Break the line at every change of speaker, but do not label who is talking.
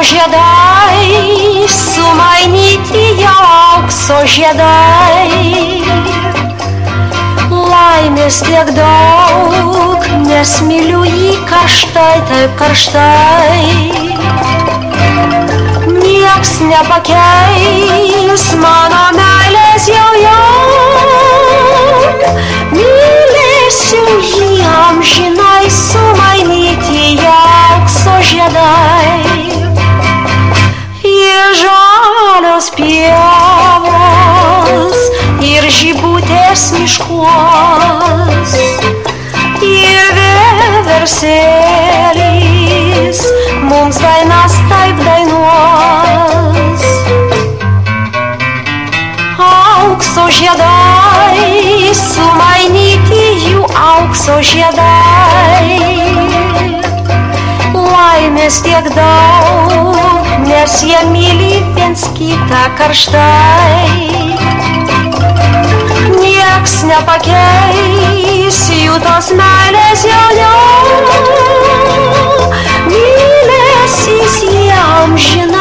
žiedai, sumainyti jau aukso žiedai. Laimės tiek daug, nes myliu jį karštai, taip karštai. Nieks nepakeis mano meilės jau. Mylėsiu jį amžinai, sumainyti jau aukso žiedai. Ir žalios pievos, ir žibutės miškuos, ir vieversėlis mums dainas taip dainuos. Aukso žiedai, sumainyti jų aukso žiedai. Laimės tiek daug, nes jie myli viens kitą karštai. Nieks nepakeis jų tos meilės jau. Mylėsis jie amžinai.